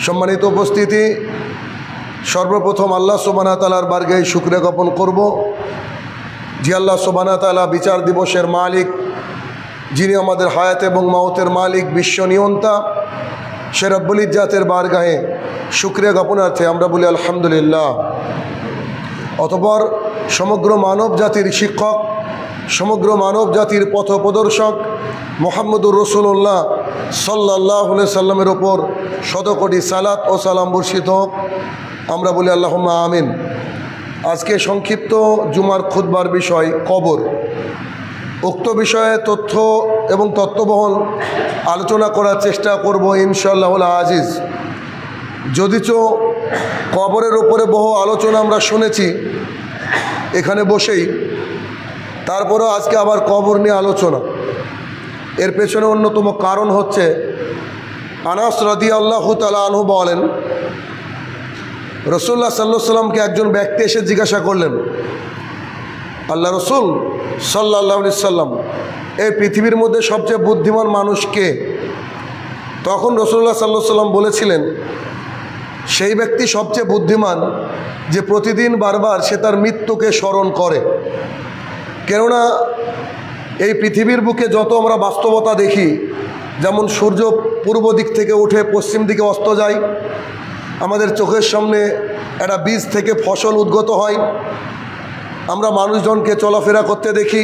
সম্মানিত উপস্থিতি, সর্বপ্রথম আল্লাহ সুবহানাহু ওয়া তাআলার বারগাহে শুকরিয়া জ্ঞাপন করব, যে আল্লাহ সুবহানাহু ওয়া তাআলা বিচার দিবসের মালিক, যিনি আমাদের হায়াত এবং মাউতের মালিক, বিশ্ব নিয়ন্তা, সে রব্বুল ইজ্জাতের বারগাহে শুকরিয়া জ্ঞাপনার্থে আমরা বলি আলহামদুলিল্লাহ। অতঃপর সমগ্র মানব জাতির শিক্ষক, সমগ্র মানব জাতির পথপ্রদর্শক মুহাম্মদুর রাসূলুল্লাহ সাল্লাল্লাহু আলাইহি সাল্লামের ওপর শতকোটি সালাত ও সালাম বর্ষিত হোক, আমরা বলি আল্লাহুম্মা আমিন। আজকে সংক্ষিপ্ত জুমার খুতবার বিষয় কবর। উক্ত বিষয়ে তথ্য এবং তত্ত্ববহল আলোচনা করার চেষ্টা করব ইনশাআল্লাহুল আজিজ। যদিচ কবরের উপরে বহু আলোচনা আমরা শুনেছি এখানে বসেই, তারপরেও আজকে আবার কবর নিয়ে আলোচনা। এর পেছনে অন্যতম কারণ হচ্ছে আনাস রাদিয়াল্লাহু তাআলা আনহু বলেন, রাসূলুল্লাহ সাল্লাল্লাহু আলাইহি সাল্লামকে একজন ব্যক্তি এসে জিজ্ঞাসা করলেন, আল্লাহ রসুল সাল্লাল্লাহু আলাইহি সাল্লাম, এই পৃথিবীর মধ্যে সবচেয়ে বুদ্ধিমান মানুষ কে? তখন রাসূলুল্লাহ সাল্লাল্লাহু আলাইহি সাল্লাম বলেছিলেন, সেই ব্যক্তি সবচেয়ে বুদ্ধিমান যে প্রতিদিন বারবার সে তার মৃত্যুকে স্মরণ করে। কেননা এই পৃথিবীর বুকে যত আমরা বাস্তবতা দেখি, যেমন সূর্য পূর্ব দিক থেকে উঠে পশ্চিম দিকে অস্ত যায়, আমাদের চোখের সামনে একটা বীজ থেকে ফসল উদ্গত হয়, আমরা মানুষজনকে চলাফেরা করতে দেখি,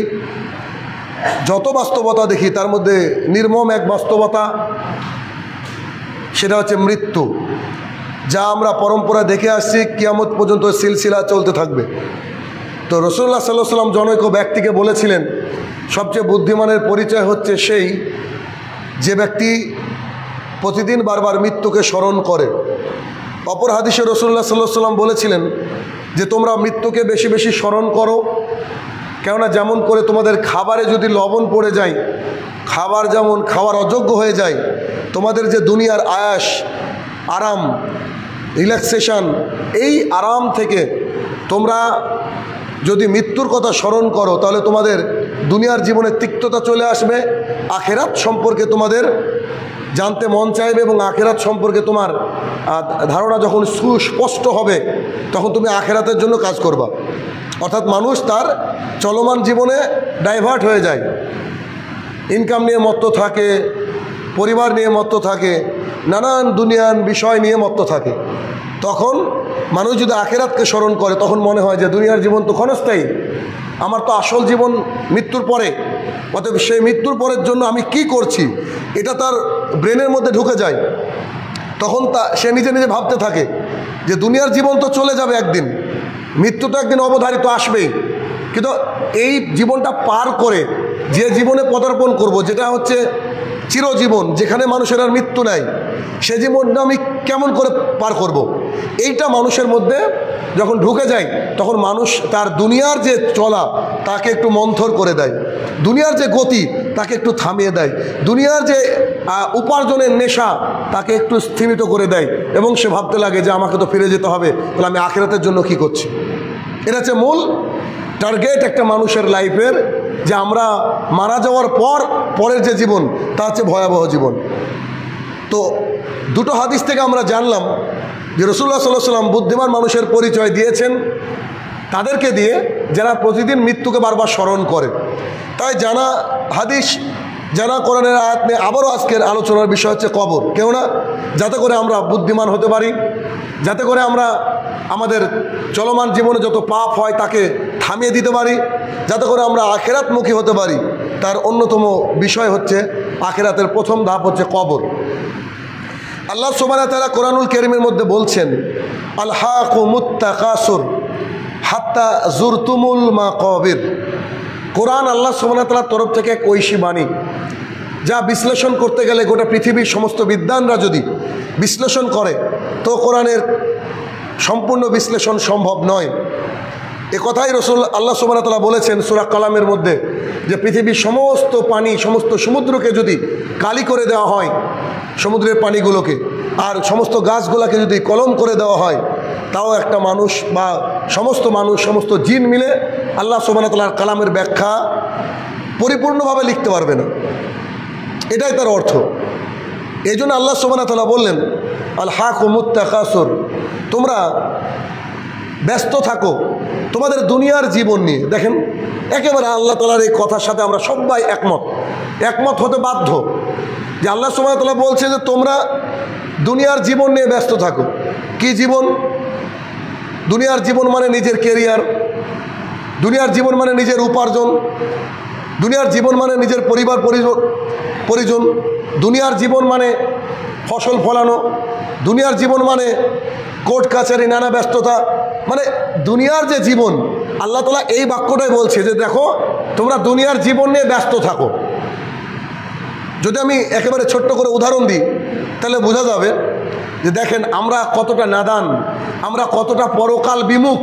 যত বাস্তবতা দেখি তার মধ্যে নির্মম এক বাস্তবতা, সেটা হচ্ছে মৃত্যু, যা আমরা পরম্পরা দেখে আসছি, কিয়ামত পর্যন্ত সিলসিলা চলতে থাকবে। তো রাসূলুল্লাহ সাল্লাল্লাহু আলাইহি সাল্লাম জনৈক ব্যক্তিকে বলেছিলেন, সবচেয়ে বুদ্ধিমানের পরিচয় হচ্ছে সেই যে ব্যক্তি প্রতিদিন বারবার মৃত্যুকে স্মরণ করে। অপর হাদিসে রাসূলুল্লাহ সাল্লাল্লাহু আলাইহি সাল্লাম বলেছিলেন যে তোমরা মৃত্যুকে বেশি বেশি স্মরণ করো, কেননা যেমন করে তোমাদের খাবারে যদি লবণ পড়ে যায়, খাবার যেমন খাওয়ার অযোগ্য হয়ে যায়, তোমাদের যে দুনিয়ার আয়াস, আরাম, রিল্যাক্সেশন, এই আরাম থেকে তোমরা যদি মৃত্যুর কথা স্মরণ করো, তাহলে তোমাদের দুনিয়ার জীবনে তিক্ততা চলে আসবে, আখেরাত সম্পর্কে তোমাদের জানতে মন চাইবে, এবং আখেরাত সম্পর্কে তোমার ধারণা যখন সুস্পষ্ট হবে, তখন তুমি আখেরাতের জন্য কাজ করবা। অর্থাৎ মানুষ তার চলমান জীবনে ডাইভার্ট হয়ে যায়, ইনকাম নিয়ে মত্ত থাকে, পরিবার নিয়ে মত্ত থাকে, নানান দুনিয়ার বিষয় নিয়ে মত্ত থাকে। তখন মানুষ যদি আখেরাতকে স্মরণ করে, তখন মনে হয় যে দুনিয়ার জীবন তো ক্ষণস্থায়ী, আমার তো আসল জীবন মৃত্যুর পরে, অতএব সেই মৃত্যুর পরের জন্য আমি কি করছি, এটা তার ব্রেনের মধ্যে ঢুকে যায়। তখন সে নিজে নিজে ভাবতে থাকে যে দুনিয়ার জীবন তো চলে যাবে একদিন, মৃত্যু তো একদিন অবধারিত আসবেই, কিন্তু এই জীবনটা পার করে যে জীবনে পদার্পণ করব, যেটা হচ্ছে চিরজীবন, যেখানে মানুষের আর মৃত্যু নাই, সে জীবনটা আমি কেমন করে পার করব। এইটা মানুষের মধ্যে যখন ঢুকে যায়, তখন মানুষ তার দুনিয়ার যে চলা তাকে একটু মন্থর করে দেয়, দুনিয়ার যে গতি তাকে একটু থামিয়ে দেয়, দুনিয়ার যে উপার্জনের নেশা তাকে একটু স্থিমিত করে দেয়, এবং সে ভাবতে লাগে যে আমাকে তো ফিরে যেতে হবে, তাহলে আমি আখিরাতের জন্য কি করছি। এটা হচ্ছে মূল টার্গেট একটা মানুষের লাইফের, যে আমরা মারা যাওয়ার পরের যে জীবন তা হচ্ছে ভয়াবহ জীবন। তো দুটো হাদিস থেকে আমরা জানলাম যে রাসূলুল্লাহ সাল্লাল্লাহু আলাইহি সাল্লাম বুদ্ধিমান মানুষের পরিচয় দিয়েছেন তাদেরকে দিয়ে যারা প্রতিদিন মৃত্যুকে বারবার স্মরণ করে। তাই জানা হাদিস, জানা কোরআনের আয়াত নিয়ে আবারও আজকের আলোচনার বিষয় হচ্ছে কবর। কেননা যাতে করে আমরা বুদ্ধিমান হতে পারি, যাতে করে আমরা আমাদের চলমান জীবনে যত পাপ হয় তাকে থামিয়ে দিতে পারি, যাতে করে আমরা আখেরাতমুখী হতে পারি, তার অন্যতম বিষয় হচ্ছে আখেরাতের প্রথম ধাপ হচ্ছে কবর। আল্লাহ সুবহানাহু ওয়া তাআলা কোরআনুল কারীমের মধ্যে বলছেন, আলহাকুমুত তাকাসুর হাত্তা জুরতুমুল মাকাবির। কোরআন আল্লাহ সুবহানাহু ওয়া তাআলার তরফ থেকে এক ঐশী বাণী, যা বিশ্লেষণ করতে গেলে গোটা পৃথিবীর সমস্ত বিদ্বানরা যদি বিশ্লেষণ করে, তো কোরআনের সম্পূর্ণ বিশ্লেষণ সম্ভব নয়। এ কথাই রাসূল আল্লাহ সুবহানাহু ওয়া তাআলা বলেছেন সূরা কালামের মধ্যে, যে পৃথিবীর সমস্ত পানি, সমস্ত সমুদ্রকে যদি কালি করে দেওয়া হয়, সমুদ্রের পানিগুলোকে, আর সমস্ত গাছগুলোকে যদি কলম করে দেওয়া হয়, তাও একটা মানুষ বা সমস্ত মানুষ, সমস্ত জিন মিলে আল্লাহ সুবহানাহু ওয়া তাআলার কালামের ব্যাখ্যা পরিপূর্ণভাবে লিখতে পারবে না। এটাই তার অর্থ। এই জন্য আল্লাহ সুবহানাহু ওয়া তাআলা বললেন আলহাকুমুত তাকাসুর, তোমরা ব্যস্ত থাকো তোমাদের দুনিয়ার জীবন নিয়ে। দেখেন একেবারে আল্লাহ তাআলার এই কথার সাথে আমরা সবাই একমত হতে বাধ্য যে আল্লাহ সুবহানাহু ওয়া তাআলা বলছে যে তোমরা দুনিয়ার জীবন নিয়ে ব্যস্ত থাকো। কি জীবন? দুনিয়ার জীবন মানে নিজের কেরিয়ার, দুনিয়ার জীবন মানে নিজের উপার্জন, দুনিয়ার জীবন মানে নিজের পরিবার পরিজন, দুনিয়ার জীবন মানে ফসল ফলানো, দুনিয়ার জীবন মানে কোর্ট কাছারি নানা ব্যস্ততা, মানে দুনিয়ার যে জীবন আল্লাহ তাআলা এই বাক্যটাই বলছে যে দেখো তোমরা দুনিয়ার জীবন নিয়ে ব্যস্ত থাকো। যদি আমি একেবারে ছোট্ট করে উদাহরণ দিই তাহলে বোঝা যাবে যে দেখেন আমরা কতটা নাদান, আমরা কতটা পরকাল বিমুখ,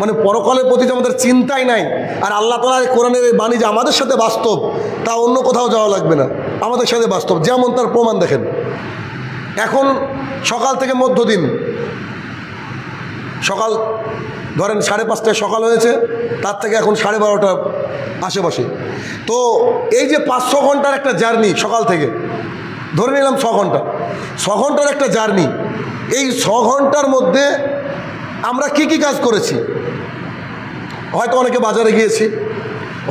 মানে পরকালের প্রতি যে আমাদের চিন্তাই নাই। আর আল্লাহ তাআলার কোরআনের এই বাণী যে আমাদের সাথে বাস্তব, তা অন্য কোথাও যাওয়া লাগবে না, আমাদের সাথে বাস্তব। যেমন তার প্রমাণ দেখেন, এখন সকাল থেকে মধ্যদিন, সকাল ধরেন 5:30টায় সকাল হয়েছে, তার থেকে এখন 12:30 আশেপাশে। তো এই যে 5-6 ঘন্টার একটা জার্নি, সকাল থেকে ধরে নিলাম 6 ঘন্টার একটা জার্নি, এই 6 ঘন্টার মধ্যে আমরা কি কাজ করেছি? হয়তো অনেকে বাজারে গিয়েছি,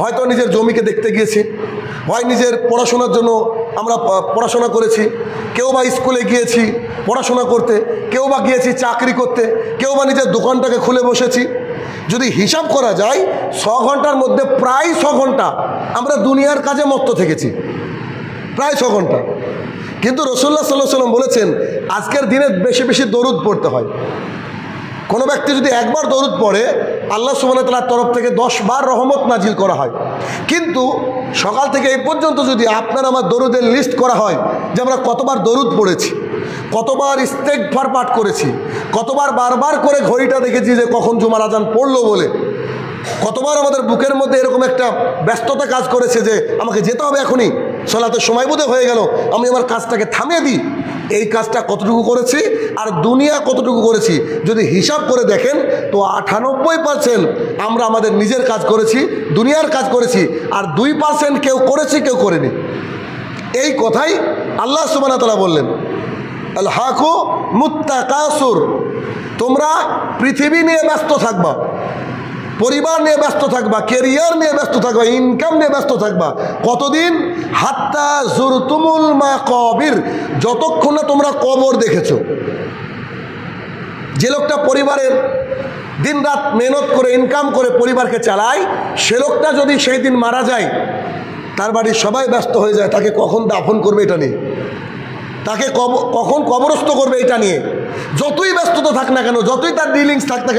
হয়তো নিজের জমিকে দেখতে গিয়েছি, হয় নিজের পড়াশোনার জন্য আমরা পড়াশোনা করেছি, কেউ বা স্কুলে গিয়েছি পড়াশোনা করতে, কেউ বা গিয়েছি চাকরি করতে, কেউ বা নিজের দোকানটাকে খুলে বসেছি। যদি হিসাব করা যায় 6 ঘন্টার মধ্যে প্রায় 6 ঘন্টা আমরা দুনিয়ার কাজে মত্ত থেকেছি, প্রায় 6 ঘন্টা। কিন্তু রাসূলুল্লাহ সাল্লাল্লাহু আলাইহি ওয়াসাল্লাম বলেছেন আজকের দিনে বেশি বেশি দরুদ পড়তে হয়। কোনো ব্যক্তি যদি একবার দরুদ পড়ে আল্লাহ সুবহানাহু ওয়া তাআলার তরফ থেকে 10 বার রহমত নাজিল করা হয়। কিন্তু সকাল থেকে এই পর্যন্ত যদি আপনার আমার দরুদের লিস্ট করা হয় যে আমরা কতবার দরুদ পড়েছি, কতবার ইস্তেগফার পাঠ করেছি, কতবার বারবার করে ঘড়িটা দেখেছি যে কখন জুমার আজান পড়লো বলে, কতবার আমাদের বুকের মধ্যে এরকম একটা ব্যস্ততা কাজ করেছে যে আমাকে যেতে হবে এখনই, সালাতের সময় বোধহয় হয়ে গেল, আমি আমার কাজটাকে থামিয়ে দিই। এই কাজটা কতটুকু করেছি আর দুনিয়া কতটুকু করেছি যদি হিসাব করে দেখেন তো 98% আমরা আমাদের নিজের কাজ করেছি, দুনিয়ার কাজ করেছি, আর 2% কেউ করেছি কেউ করেনি। এই কথাই আল্লাহ সুবহানাহু ওয়া তাআলা বললেন, আলহাকুমুত তাকাসুর, তোমরা পৃথিবী নিয়ে ব্যস্ত থাকবা, পরিবার নিয়ে ব্যস্ত থাকবা, কেরিয়ার নিয়ে ব্যস্ত থাকবা, ইনকাম নিয়ে ব্যস্ত থাকবা। কতদিন? হাত্তা জুরতুমুল মাকাবির, যতক্ষণ না তোমরা কবর দেখেছো। যে লোকটা পরিবারের দিনরাত মেহনত করে ইনকাম করে পরিবারকে চালায়, সে লোকটা যদি সেই দিন মারা যায়, তার বাড়ির সবাই ব্যস্ত হয়ে যায় তাকে কখন দাফন করবে এটা নিয়ে, তাকে কখন কবরস্থ করবে এটা নিয়ে। যতই ব্যস্ততা থাক না কেন, যতই তার ডিলিংস থাক না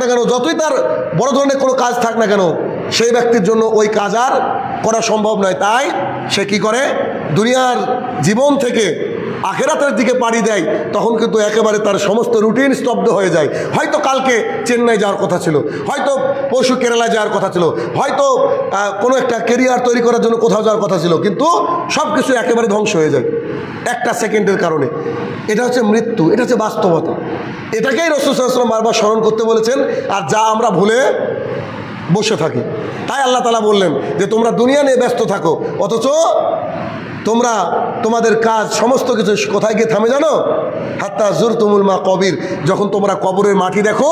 কেন, যতই তার বড় ধরনের কোনো কাজ থাক না কেন, সেই ব্যক্তির জন্য ওই কাজ আর করা সম্ভব নয়। তাই সে কি করে? দুনিয়ার জীবন থেকে আখেরাতের দিকে পাড়ি দেয়। তখন কিন্তু একেবারে তার সমস্ত রুটিন স্তব্ধ হয়ে যায়। হয়তো কালকে চেন্নাই যাওয়ার কথা ছিল, হয়তো পরশু কেরালা যাওয়ার কথা ছিল, হয়তো কোনো একটা কেরিয়ার তৈরি করার জন্য কোথাও যাওয়ার কথা ছিল, কিন্তু সব কিছু একেবারে ধ্বংস হয়ে যায় একটা সেকেন্ডের কারণে। এটা হচ্ছে মৃত্যু, এটা হচ্ছে বাস্তবতা। এটাকেই রাসূল সাল্লাল্লাহু আলাইহি ওয়াসাল্লাম বারবার স্মরণ করতে বলেছেন, আর যা আমরা ভুলে বসে থাকি। তাই আল্লাহ তাআলা বললেন যে তোমরা দুনিয়া নিয়ে ব্যস্ত থাকো, অথচ তোমরা তোমাদের কাজ সমস্ত কিছু কোথায় গিয়ে থামে জানো? হাত্তা জুরতুমুল মাকাবির, যখন তোমরা কবরের মাটি দেখো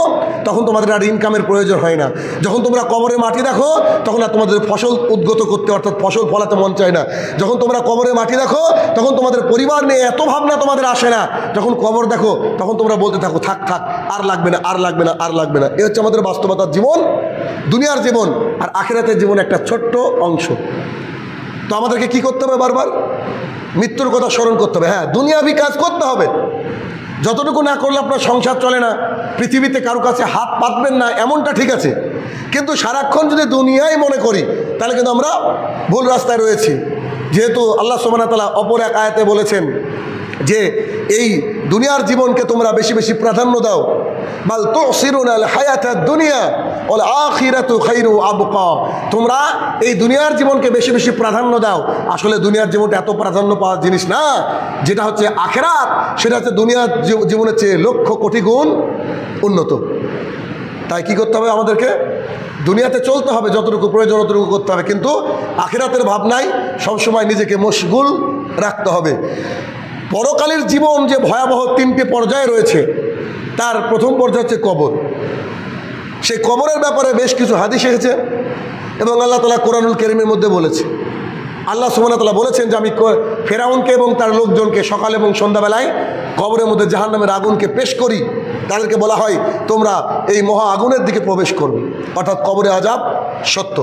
তখন তোমাদের আর ইনকামের প্রয়োজন হয় না। যখন তোমরা কবরের মাটি দেখো তখন আর তোমাদের ফসল উদ্গত করতে, অর্থাৎ ফসল ফলাতে মন চায় না। যখন তোমরা কবরের মাটি দেখো তখন তোমাদের পরিবার নিয়ে এত ভাবনা তোমাদের আসে না। যখন কবর দেখো তখন তোমরা বলতে থাকো থাক থাক, আর লাগবে না, আর লাগবে না, আর লাগবে না। এ হচ্ছে আমাদের বাস্তবতার জীবন, দুনিয়ার জীবন আর আখিরাতের জীবন একটা ছোট্ট অংশ। তো আমাদেরকে কি করতে হবে? বারবার মৃত্যুর কথা স্মরণ করতে হবে। হ্যাঁ, দুনিয়াবি কাজ করতে হবে, যতটুকু না করলে আপনার সংসার চলে না। পৃথিবীতে কারো কাছে হাত পাতবেন না এমনটা ঠিক আছে, কিন্তু সারাক্ষণ যদি দুনিয়াই মনে করি তাহলে কিন্তু আমরা ভুল রাস্তায় রয়েছি। যেহেতু আল্লাহ সুবহানাহু ওয়া তাআলা অপর এক আয়াতে বলেছেন যে এই দুনিয়ার জীবনকে তোমরা বেশি বেশি প্রাধান্য দাও, বাল তুসিরুনাল হায়াতাদ দুনিয়া ওয়াল আখিরাতু খায়রু আবকা, তোমরা এই দুনিয়ার জীবনকে বেশি বেশি প্রাধান্য দাও। আসলে দুনিয়ার জীবনটা এত প্রাধান্য পাওয়ার জিনিস না, যেটা হচ্ছে আখিরাত সেটা হচ্ছে দুনিয়ার জীবনের চেয়ে লক্ষ কোটি গুণ উন্নত। তাই কি করতে হবে? আমাদেরকে দুনিয়াতে চলতে হবে, যতটুকু প্রয়োজন ততটুকু করতে হবে, কিন্তু আখিরাতের ভাবনায় সবসময় নিজেকে মশগুল রাখতে হবে। পরকালের জীবন যে ভয়াবহ তিনটে পর্যায়ে রয়েছে, তার প্রথম পর্যায় হচ্ছে কবর। সেই কবরের ব্যাপারে বেশ কিছু হাদিস এসেছে এবং আল্লাহ তাআলা কোরআনুল কারীমের মধ্যে বলেছে। আল্লাহ সুবহানাহু ওয়া তাআলা বলেছেন যে আমি ফেরাউনকে এবং তার লোকজনকে সকাল এবং সন্ধ্যাবেলায় কবরের মধ্যে জাহান্নামের আগুনকে পেশ করি, তাদেরকে বলা হয় তোমরা এই মহা আগুনের দিকে প্রবেশ করবে, অর্থাৎ কবরে আযাব সত্য।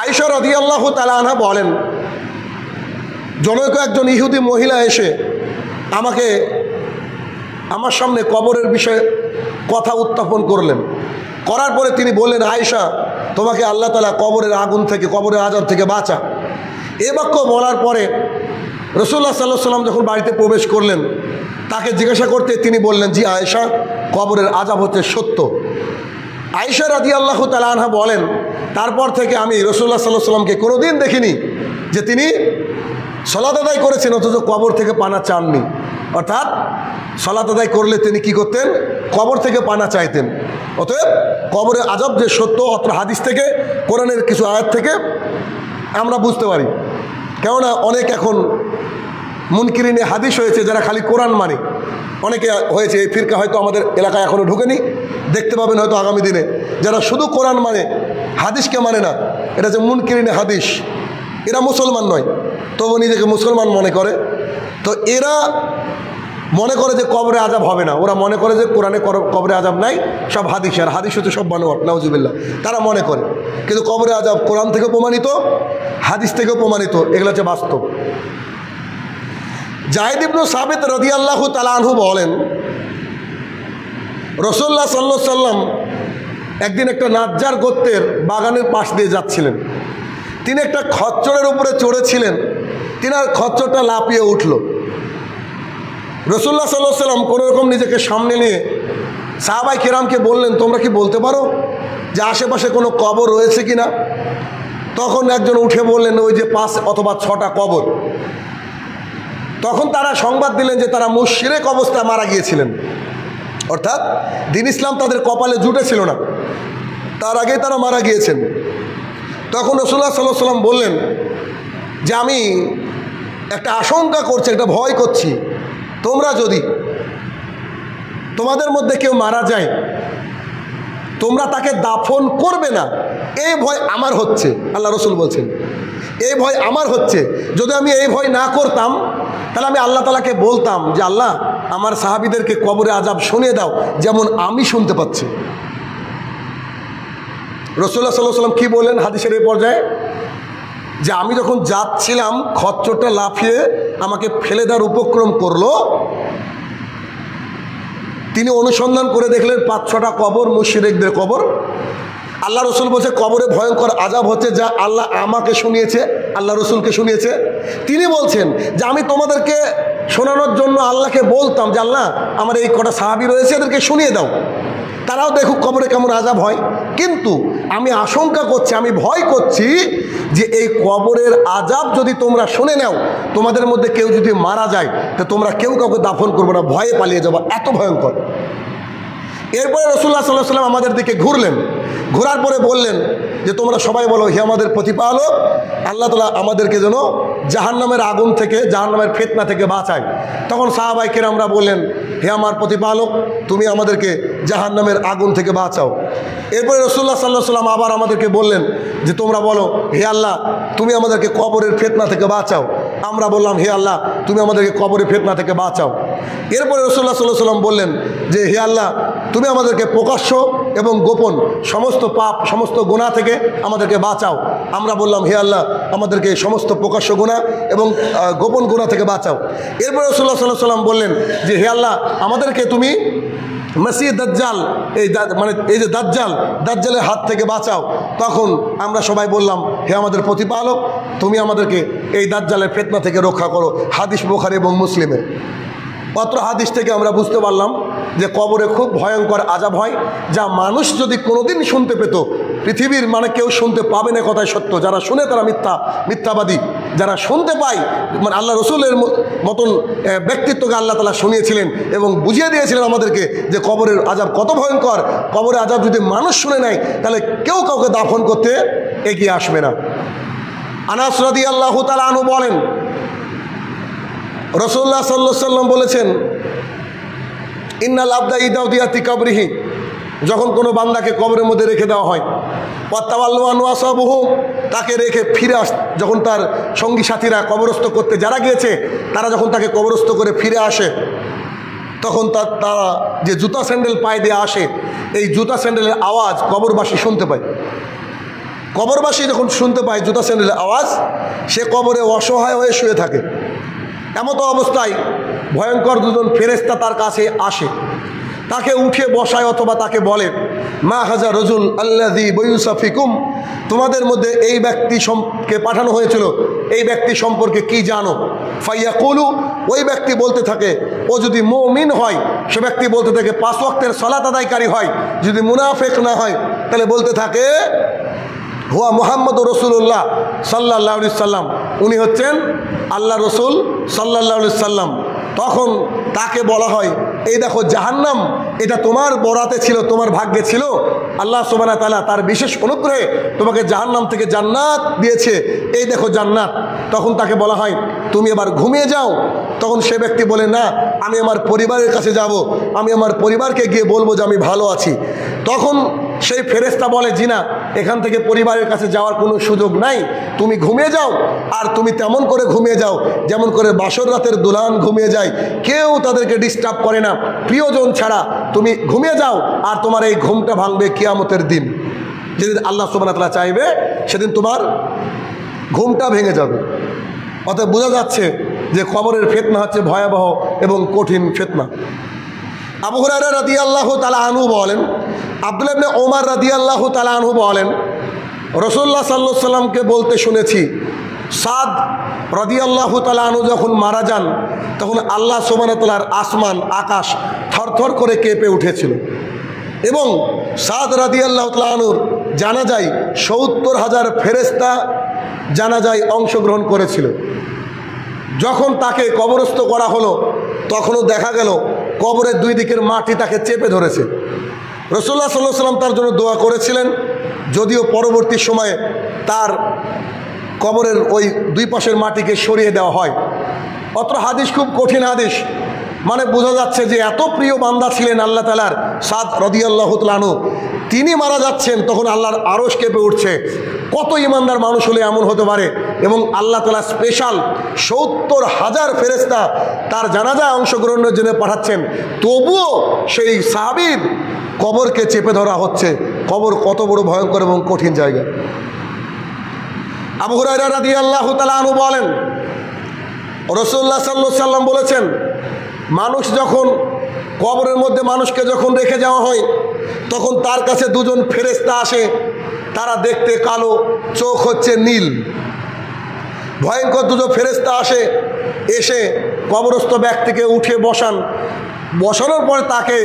আয়েশা রাদিয়াল্লাহু তাআলা আনহা বলেন, জনৈক একজন ইহুদি মহিলা এসে আমার সামনে কবরের বিষয়ে কথা উত্থাপন করলেন। করার পরে তিনি বললেন, আয়েশা, তোমাকে আল্লাহ তাআলা কবরের আগুন থেকে, কবরের আযাব থেকে বাঁচা। এ বাক্য বলার পরে রাসূলুল্লাহ সাল্লাল্লাহু আলাইহি ওয়াসাল্লাম যখন বাড়িতে প্রবেশ করলেন, তাকে জিজ্ঞাসা করতে তিনি বললেন, জি আয়েশা, কবরের আযাব হচ্ছে সত্য। আয়েশা রাদিয়াল্লাহু তাআলা আনহা বলেন, তারপর থেকে আমি রাসূলুল্লাহ সাল্লাল্লাহু আলাইহি ওয়াসাল্লামকে কোনোদিন দেখিনি যে তিনি সালাত আদায় করেছেন অথচ কবর থেকে পানা চাননি। অর্থাৎ সালাত আদায় করলে তিনি কি করতেন? কবর থেকে পানা চাইতেন। অতএব কবরের আযাব যে সত্য, অত্র হাদিস থেকে, কোরআনের কিছু আয়াত থেকে আমরা বুঝতে পারি। কেননা অনেক এখন মুনকিরিনে হাদিস হয়েছে যারা খালি কোরআন মানে, অনেকে হয়েছে। এই ফিরকা হয়তো আমাদের এলাকায় এখনও ঢুকেনি, দেখতে পাবেন হয়তো আগামী দিনে, যারা শুধু কোরআন মানে, হাদিসকে মানে না। এটা যে মুনকিরিনে হাদিস, এরা মুসলমান নয়, তবু নিজেকে মুসলমান মনে করে। তো এরা মনে করে যে কবরে আযাব হবে না, ওরা মনে করে যে কোরআনে কবরে আযাব নাই, সব হাদিস, আর হাদিস হচ্ছে সব বানোয়াট, নাউজুবিল্লাহ। তারা মনে করে, কিন্তু কবরে আযাব কোরআন থেকেও প্রমাণিত, হাদিস থেকেও প্রমাণিত, এগুলো হচ্ছে বাস্তব। যায়েদ ইবনে সাবিত রাদিয়াল্লাহু তাআলা আনহু বলেন, রাসূলুল্লাহ সাল্লাল্লাহু আলাইহি ওয়াসাল্লাম একদিন একটা নাজ্জার গোত্রের বাগানের পাশ দিয়ে যাচ্ছিলেন। তিনি একটা খচ্চরের উপরে চড়েছিলেন, তিনি আর খচ্চরটা লাফিয়ে উঠল। রাসূলুল্লাহ সাল্লাল্লাহু আলাইহি ওয়াসাল্লাম কোনো রকম নিজেকে সামনে নিয়ে সাহাবায়ে কেরামকে বললেন, তোমরা কি বলতে পারো যে আশেপাশে কোনো কবর রয়েছে কিনা? তখন একজন উঠে বললেন, ওই যে 5 অথবা 6টা কবর। তখন তারা সংবাদ দিলেন যে তারা মুশরিক অবস্থায় মারা গিয়েছিলেন, অর্থাৎ দ্বীন ইসলাম তাদের কপালে জুটেছিল না, তার আগেই তারা মারা গিয়েছেন। তখন রাসূলুল্লাহ সাল্লাল্লাহু আলাইহি ওয়াসাল্লাম বললেন যে আমি একটা আশঙ্কা করছি, একটা ভয় করছি, তোমরা যদি তোমাদের মধ্যে কেউ মারা যায়, তোমরা তাকে দাফন করবে না, এই ভয় আমার হচ্ছে। আল্লাহ রসুল বলছেন, এই ভয় আমার হচ্ছে। যদি আমি এই ভয় না করতাম, তাহলে আমি আল্লাহ তাআলাকে বলতাম যে আল্লাহ, আমার সাহাবীদেরকে কবরে আযাব শুনিয়ে দাও যেমন আমি শুনতে পাচ্ছি। রাসূলুল্লাহ সাল্লাল্লাহু আলাইহি ওয়াসাল্লাম কি বললেন হাদিসের এই পর্যায়ে? যে আমি যখন যাচ্ছিলাম, খচ্চরটা লাফিয়ে আমাকে ফেলে দেওয়ার উপক্রম করলো, তিনি অনুসন্ধান করে দেখলেন 5-6টা কবর, মুশরিকদের কবর। আল্লাহ রসুল বলছে কবরে ভয়ঙ্কর আযাব হচ্ছে, যা আল্লাহ আমাকে শুনিয়েছে, আল্লাহ রসুলকে শুনিয়েছে। তিনি বলছেন যে আমি তোমাদেরকে শোনানোর জন্য আল্লাহকে বলতাম যে আল্লাহ, আমার এই কটা সাহাবী রয়েছে, এদেরকে শুনিয়ে দাও, তারাও দেখুক কবরে কেমন আযাব হয়। কিন্তু আমি আশঙ্কা করছি, আমি ভয় করছি যে এই কবরের আযাব যদি তোমরা শুনে নাও, তোমাদের মধ্যে কেউ যদি মারা যায়, তো তোমরা কেউ কাউকে দাফন করবে না, ভয়ে পালিয়ে যাবো, এত ভয়ঙ্কর। এরপরে রাসূলুল্লাহ সাল্লাল্লাহু আলাইহি ওয়াসাল্লাম আমাদের দিকে ঘুরলেন, ঘোরার পরে বললেন যে তোমরা সবাই বলো, হে আমাদের প্রতিপালক, আল্লাহ তাআলা আমাদেরকে যেন জাহান্নামের আগুন থেকে, জাহান্নামের ফিতনা থেকে বাঁচায়। তখন সাহাবায়ে কেরামরা বললেন, হে আমার প্রতিপালক, তুমি আমাদেরকে জাহান্নামের আগুন থেকে বাঁচাও। এরপরে রাসূলুল্লাহ সাল্লাল্লাহু আলাইহি ওয়াসাল্লাম আবার আমাদেরকে বললেন যে তোমরা বলো, হে আল্লাহ, তুমি আমাদেরকে কবরের ফিতনা থেকে বাঁচাও। আমরা বললাম, হে আল্লাহ, তুমি আমাদেরকে কবরের ফিতনা থেকে বাঁচাও। এরপরে রাসূলুল্লাহ সাল্লাল্লাহু আলাইহি ওয়াসাল্লাম বললেন যে হে আল্লাহ, তুমি আমাদেরকে প্রকাশ্য এবং গোপন সমস্ত পাপ, সমস্ত গুনাহ থেকে আমাদেরকে বাঁচাও। আমরা বললাম, হে আল্লাহ, আমাদেরকে সমস্ত প্রকাশ্য গুনাহ এবং গোপন গুনাহ থেকে বাঁচাও। এরপরে রাসূলুল্লাহ সাল্লাল্লাহু আলাইহি ওয়াসাল্লাম বললেন যে হে আল্লাহ, আমাদেরকে তুমি মসিহ দাজ্জাল, এই যে দাজ্জালের হাত থেকে বাঁচাও। তখন আমরা সবাই বললাম, হে আমাদের প্রতিপালক, তুমি আমাদেরকে এই দাজ্জালের ফিতনা থেকে রক্ষা করো। হাদিস বুখারী এবং মুসলিমে। অত্র হাদিস থেকে আমরা বুঝতে পারলাম যে কবরে খুব ভয়ঙ্কর আযাব হয়, যা মানুষ যদি কোনোদিন শুনতে পেত, পৃথিবীর কেউ শুনতে পাবে না, কথাই সত্য। যারা শুনে তারা মিথ্যাবাদী, যারা শুনতে পায়, আল্লাহ রসুলের মতন ব্যক্তিত্বকে আল্লাহ তাআলা শুনিয়েছিলেন এবং বুঝিয়ে দিয়েছিলেন আমাদেরকে যে কবরের আযাব কত ভয়ঙ্কর। কবরের আযাব যদি মানুষ শুনে নেয়, তাহলে কেউ কাউকে দাফন করতে এগিয়ে আসবে না। আনাস রাদিয়াল্লাহু তাআলা আনহু বলেন, রাসূলুল্লাহ সাল্লাল্লাহু আলাইহি ওয়াসাল্লাম বলেছেন, ইন্নাল আবদা ইদাউদিয়াতি কাবরিহি, যখন কোনো বান্দাকে কবরের মধ্যে রেখে দেওয়া হয়, ওয়াতাওয়াল্লু আনহু আসহাবুহু, তাকে রেখে ফিরে যখন তার সঙ্গী সাথীরা কবরস্থ করতে যারা গিয়েছে তারা যখন তাকে কবরস্থ করে ফিরে আসে, তখন তারা যে জুতা স্যান্ডেল পায়ে দিয়ে আসে, এই জুতা স্যান্ডেলের আওয়াজ কবরবাসী শুনতে পায়। কবরবাসী যখন শুনতে পায় জুতা স্যান্ডেলের আওয়াজ, সে কবরে অসহায় হয়ে শুয়ে থাকে। এমত অবস্থায় ভয়ঙ্কর দুজন ফেরেশতা তার কাছে আসে, তাকে উঠে বসায় অথবা তাকে বলে, মা হাজা রজুল আল্লাযী বুইসা ফিকুম, তোমাদের মধ্যে এই ব্যক্তিকে পাঠানো হয়েছিল, এই ব্যক্তি সম্পর্কে কি জানো? ফাইয়াকুলু, ওই ব্যক্তি বলতে থাকে, ও যদি মুমিন হয় সে ব্যক্তি বলতে থাকে 5 ওয়াক্তের সালাত আদায়কারী হয়, যদি মুনাফিক না হয় তাহলে বলতে থাকে হুয়া মুহাম্মদুর রাসূলুল্লাহ সাল্লাল্লাহু আলাইহি সাল্লাম, উনি হচ্ছেন আল্লাহ রসুল সাল্লাল্লাহু আলাইহি সাল্লাম। তখন তাকে বলা হয়, এই দেখো জাহান্নাম, এটা তোমার বরাতে ছিল, তোমার ভাগ্যে ছিল, আল্লাহ সুবহানাহু ওয়া তাআলা তার বিশেষ অনুগ্রহে তোমাকে জাহান্নাম থেকে জান্নাত দিয়েছে, এই দেখো জান্নাত। তখন তাকে বলা হয়, তুমি এবার ঘুমিয়ে যাও। তখন সে ব্যক্তি বলে, না, আমি আমার পরিবারের কাছে যাব, আমি আমার পরিবারকে গিয়ে বলবো যে আমি ভালো আছি। তখন সেই ফেরেশতা বলে, জি না, এখান থেকে পরিবারের কাছে যাওয়ার কোনো সুযোগ নাই, তুমি ঘুমিয়ে যাও। আর তুমি তেমন করে ঘুমিয়ে যাও যেমন করে বাসর রাতের দুলহান ঘুমিয়ে যায়, কেউ তাদেরকে ডিস্টার্ব করে না, প্রিয়জন ছাড়া। তুমি ঘুমিয়ে যাও, আর তোমার এই ঘুমটা ভাঙবে কিয়ামতের দিন, যেদিন আল্লাহ সুবহানাহু ওয়া তাআলা চাইবে সেদিন তোমার ঘুমটা ভেঙে যাবে। অতএব বোঝা যাচ্ছে যে কবরের ফিতনা হচ্ছে ভয়াবহ এবং কঠিন ফিতনা। আবু হুরায়রা রাদিয়াল্লাহু তাআলা আনহু বলেন, আব্দুল্লাহ ইবনে ওমর রাদিয়াল্লাহু তাআলা আনহু বলেন, রাসূলুল্লাহ সাল্লাল্লাহু আলাইহি সাল্লামকে বলতে শুনেছি, সাদ রাদিয়াল্লাহু তাআলা আনহু যখন মারা যান তখন আল্লাহ সুবহানাহু ওয়া তাআলার আসমান আকাশ থরথর করে কেঁপে উঠেছিল এবং সাদ রাদিয়াল্লাহু তাআলা আনহুর জানাজায় ৭০,০০০ ফেরেশতা জানাজায় অংশগ্রহণ করেছিল। যখন তাকে কবরস্থ করা হলো তখনও দেখা গেল কবরের দুই দিকের মাটি তাকে চেপে ধরেছে। রাসূলুল্লাহ সাল্লাল্লাহু আলাইহি ওয়াসাল্লাম তার জন্য দোয়া করেছিলেন, যদিও পরবর্তী সময়ে তার কবরের ওই দুই পাশের মাটিকে সরিয়ে দেওয়া হয়। অত্র হাদিস খুব কঠিন হাদিস, মানে বোঝা যাচ্ছে যে এত প্রিয় বান্দা ছিলেন আল্লাহ তাআলার সাদ রাদিয়াল্লাহু তাআলা আনহু, তিনি মারা যাচ্ছেন তখন আল্লাহর আরশ কেঁপে উঠছে। কত ইমানদার মানুষ হলে এমন হতে পারে? এবং আল্লাহ তাআলা স্পেশাল ৭০,০০০ ফেরেশতা তার জানাজায় অংশগ্রহণের জন্য পাঠাচ্ছেন, তবুও সেই সাহাবীর কবরকে চেপে ধরা হচ্ছে। কবর কত বড় ভয়ঙ্কর এবং কঠিন জায়গা। আবু হুরায়রা রাদিয়াল্লাহু তাআলা আনহু বলেন, রাসূলুল্লাহ সাল্লাল্লাহু আলাইহি সাল্লাম বলেছেন, মানুষ যখন কবরের মধ্যে মানুষকে যখন রেখে যাওয়া হয় তখন তার কাছে দুজন ফেরেশতা আসে, তারা দেখতে কালো, চোখ হচ্ছে নীল। ভয়ঙ্কর দুজন ফেরেশতা আসে, এসে কবরস্থ ব্যক্তিকে উঠে বসানোর পরে তাকে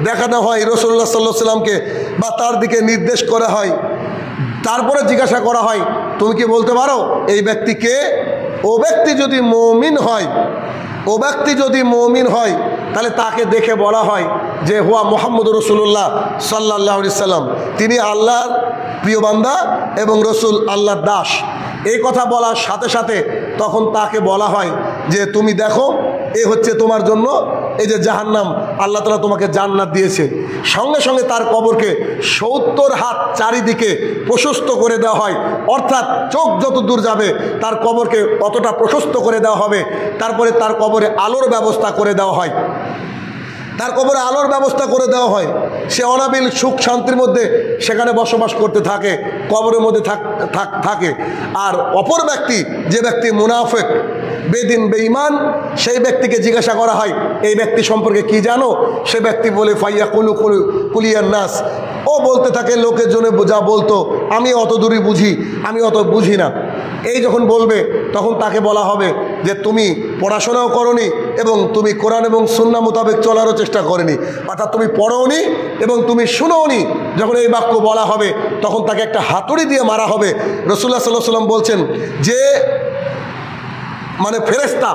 দেখানো হয় রাসূলুল্লাহ সাল্লাল্লাহু আলাইহি সাল্লামকে, বা তার দিকে নির্দেশ করা হয়। তারপরে জিজ্ঞাসা করা হয়, তুমি কি বলতে পারো এই ব্যক্তি কে? ও ব্যক্তি যদি মুমিন হয় তাহলে তাকে দেখে বলা হয় যে হুয়া মুহাম্মদুর রাসূলুল্লাহ সাল্লাল্লাহু আলাইহি সাল্লাম, তিনি আল্লাহর প্রিয় বান্দা এবং রসুল আল্লাহর দাস। এই কথা বলার সাথে সাথে তখন তাকে বলা হয় যে তুমি দেখো, এ হচ্ছে তোমার জন্য এই যে জাহান্নাম, আল্লাহ তাআলা তোমাকে জান্নাত দিয়েছে। সঙ্গে সঙ্গে তার কবরকে ৭০ হাত চারিদিকে প্রশস্ত করে দেওয়া হয়, অর্থাৎ চোখ যত দূর যাবে তার কবরকে অতটা প্রশস্ত করে দেওয়া হবে। তারপরে তার কবরে আলোর ব্যবস্থা করে দেওয়া হয়, সে অনাবিল সুখ শান্তির মধ্যে সেখানে বসবাস করতে থাকে, কবরের মধ্যে থাকে। আর অপর ব্যক্তি, যে ব্যক্তি মুনাফিক, বেদিন, বেঈমান, সেই ব্যক্তিকে জিজ্ঞাসা করা হয় এই ব্যক্তি সম্পর্কে কি জানো? সে ব্যক্তি বলে ফাইয়া কুলিয়ান নাস, ও বলতে থাকে লোকের জন্য যা বলতো আমি অত দূরই বুঝি, আমি অত বুঝি না। এই যখন বলবে তখন তাকে বলা হবে যে তুমি পড়াশোনাও করনি এবং তুমি কোরআন এবং সুন্নাহ মোতাবেক চলারও চেষ্টা করনি, অর্থাৎ তুমি পড়োনি এবং তুমি শুনোনি। যখন এই বাক্য বলা হবে তখন তাকে একটা হাতুড়ি দিয়ে মারা হবে। রাসূলুল্লাহ সাল্লাল্লাহু আলাইহি ওয়াসাল্লাম বলছেন যে ফেরেশতা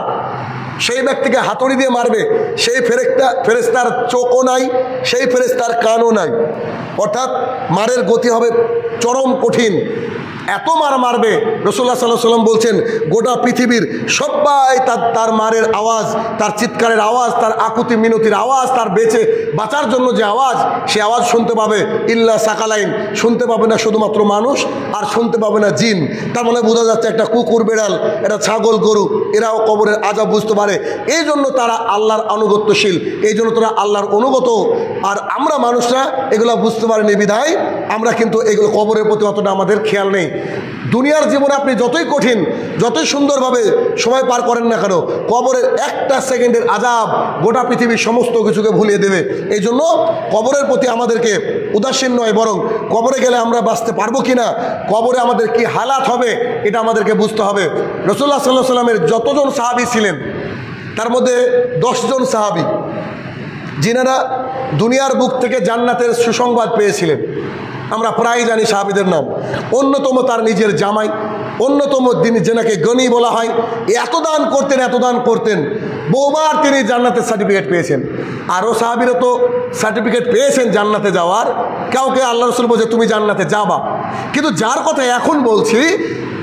সেই ব্যক্তিকে হাতুড়ি দিয়ে মারবে, সেই ফেরেশতার চোখও নাই, সেই ফেরেশতার কানও নাই, অর্থাৎ মারের গতি হবে চরম কঠিন। এত মার মারবে, রাসূলুল্লাহ সাল্লাল্লাহু আলাইহি ওয়াসাল্লাম বলছেন গোটা পৃথিবীর সবাই তার মারের আওয়াজ, তার চিৎকারের আওয়াজ, তার আকুতি মিনতির আওয়াজ, তার বেঁচে বাঁচার জন্য যে আওয়াজ, সে আওয়াজ শুনতে পাবে। ইল্লা সাকালাইন, শুনতে পাবে না শুধুমাত্র মানুষ, আর শুনতে পাবে না জিন। তার মানে বোঝা যাচ্ছে একটা কুকুর, বেড়াল, একটা ছাগল, গরু, এরাও কবরের আযাব বুঝতে পারে। এই জন্য তারা আল্লাহর আনুগত্যশীল, এই জন্য তারা আল্লাহর অনুগত। আর আমরা মানুষরা এগুলো বুঝতে পারিনি বিধায় আমরা কিন্তু এগুলো কবরের প্রতি অতটা আমাদের খেয়াল নেই। দুনিয়ার জীবনে আপনি যতই কঠিন, যতই সুন্দরভাবে সময় পার করেন না কেন, কবরের একটা সেকেন্ডের আযাব গোটা পৃথিবীর সমস্ত কিছুকে ভুলিয়ে দেবে। এই জন্য কবরের প্রতি আমাদেরকে উদাসীন নয়, বরং কবরে গেলে আমরা বাঁচতে পারবো কিনা, কবরে আমাদের কি হালাত হবে, এটা আমাদেরকে বুঝতে হবে। রাসূলুল্লাহ সাল্লাল্লাহু আলাইহি ওয়াসাল্লামের যতজন সাহাবী ছিলেন, তার মধ্যে 10 জন সাহাবী যিনারা দুনিয়ার বুক থেকে জান্নাতের সুসংবাদ পেয়েছিলেন। আমরা প্রায় জানি সাহাবীদের নাম। অন্যতম তার নিজের জামাই, অন্যতম তিনি যেনাকে গনি বলা হয়, এত দান করতেন, বহুবার তিনি জান্নাতের সার্টিফিকেট পেয়েছেন। আরও সাহাবীরা তো সার্টিফিকেট পেয়েছেন জান্নাতে যাওয়ার, কাউকে আল্লাহ রাসূল বলছে তুমি জান্নাতে যাবা। কিন্তু যার কথা এখন বলছি,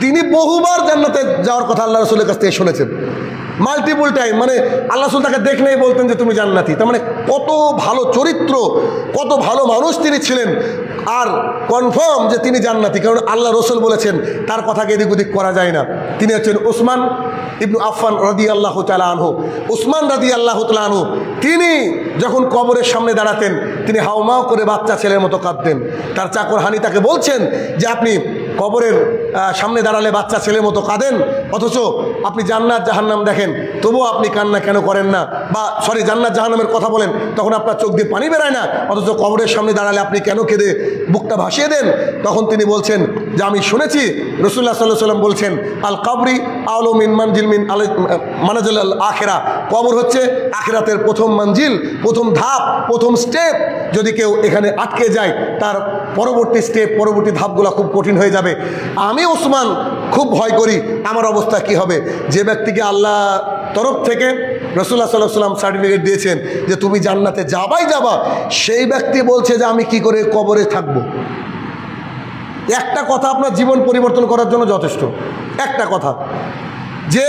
তিনি বহুবার জান্নাতে যাওয়ার কথা আল্লাহ রাসূলের কাছ থেকে শুনেছেন, মাল্টিপল টাইম। মানে আল্লাহ রাসূল তাকে দেখলেই বলতেন যে তুমি জান্নাতি। তার মানে কত ভালো চরিত্র, কত ভালো মানুষ তিনি ছিলেন, আর কনফার্ম যে তিনি জান্নাতি, কারণ আল্লাহ রাসূল বলেছেন, তার কথাকে এদিক ওদিক করা যায় না। তিনি হচ্ছেন উসমান ইবনু আফফান রাদিয়াল্লাহু তাআলা আনহু। উসমান রাদিয়াল্লাহু তাআলা আনহু তিনি যখন কবরের সামনে দাঁড়াতেন, তিনি হাউমাউ করে বাচ্চা ছেলের মতো কাঁদতেন। তার চাকর হানি তাকে বলছেন যে আপনি কবরের সামনে দাঁড়ালে বাচ্চা ছেলের মতো কাঁদেন, অথচ আপনি জান্নাত জাহান্নাম দেখেন, তবুও আপনি কান্না কেন করেন না? বা সরি, জান্নাত জাহান্নামের কথা বলেন, তখন আপনার চোখ দিয়ে পানি বেরায় না, অথচ কবরের সামনে দাঁড়ালে আপনি কেন কেঁদে বুকটা ভাসিয়ে দেন? তখন তিনি বলছেন যে আমি শুনেছি রাসূলুল্লাহ সাল্লাল্লাহু আলাইহি ওয়াসাল্লাম বলছেন, আল কবরি আউলা মিন মানজিল মিন মানাজিল আল আখিরা। কবর হচ্ছে আখিরাতের প্রথম মঞ্জিল, প্রথম ধাপ, প্রথম স্টেপ। যদি কেউ এখানে আটকে যায়, তার পরবর্তী স্টেপ, পরবর্তী ধাপগুলো খুব কঠিন হয়ে যাবে। আমি ওসমান খুব ভয় করি আমার অবস্থা কি হবে। যে ব্যক্তিকে আল্লাহ তরফ থেকে রাসূলুল্লাহ সাল্লাল্লাহু আলাইহি ওয়াসাল্লাম সার্টিফিকেট দিয়েছেন যে তুমি জান্নাতে যাবা, সেই ব্যক্তি বলছে যে আমি কি করে কবরে থাকব। একটা কথা আপনার জীবন পরিবর্তন করার জন্য যথেষ্ট। একটা কথা, যে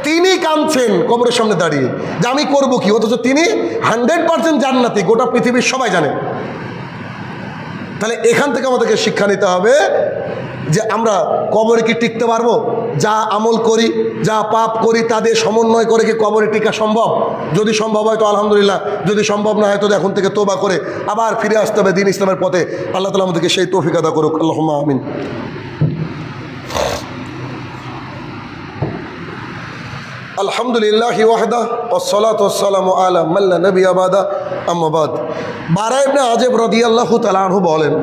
তিনি কাঁদছেন কবরের সামনে দাঁড়িয়ে যে আমি করব কি, অথচ তিনি 100% জান্নাতি, গোটা পৃথিবীর সবাই জানে। তাহলে এখান থেকে আমাদেরকে শিক্ষা নিতে হবে যে আমরা কবরে কি টিকতে পারবো? যা আমল করি, যা পাপ করি, তাদের সমন্বয় করে কি কবরে টিকা সম্ভব? যদি সম্ভব হয় তো আলহামদুলিল্লাহ, যদি সম্ভব না হয় তো এখন থেকে তওবা করে আবার ফিরে আসতে হবে দ্বীন ইসলামের পথে। আল্লাহ তাআলা আমাদেরকে সেই তৌফিক আদা করুক। আল্লাহুম্মা আমিন। আলহামদুলিল্লাহি ওয়াহদা ওয়াসসালাতু ওয়াসসালামু আলা মান লা নাবিয়্যা বাদা, আম্মা বাদ। বারা ইবনে আযিব রাদিয়াল্লাহু তাআলা আনহু বলেন,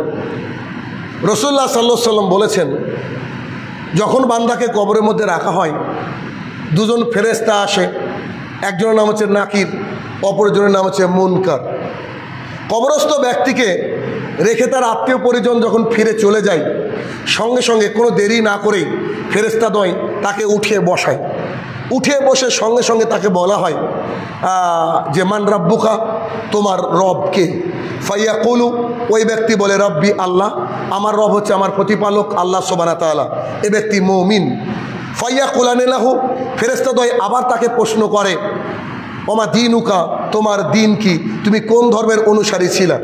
রাসূলুল্লাহ সাল্লাল্লাহু আলাইহি ওয়াসাল্লাম বলেছেন, যখন বান্দাকে কবরের মধ্যে রাখা হয়, দুজন ফেরেশতা আসে। একজনের নাম হচ্ছে নাকির, অপরজনের নাম হচ্ছে মুনকার। কবরস্থ ব্যক্তিকে রেখে তার আত্মীয় পরিজন যখন ফিরে চলে যায়, সঙ্গে সঙ্গে কোনো দেরি না করেই ফেরেশতাদ্বয় তাকে উঠিয়ে বসায়। উঠে বসে সঙ্গে সঙ্গে তাকে বলা হয় যে মান রাব্বুকা, তোমার রব কে? ফাইয়াকুলু, ওই ব্যক্তি বলে রব্বি আল্লাহ, আমার রব হচ্ছে আমার প্রতিপালক আল্লাহ সুবহানাহু ওয়া তাআলা। এ ব্যক্তি মুমিন। ফাইয়াকুলানি লাহু, ফেরেশতাদ্বয় আবার তাকে প্রশ্ন করে ওমা দীনুকা, তোমার দিন কি, তুমি কোন ধর্মের অনুসারী ছিলা?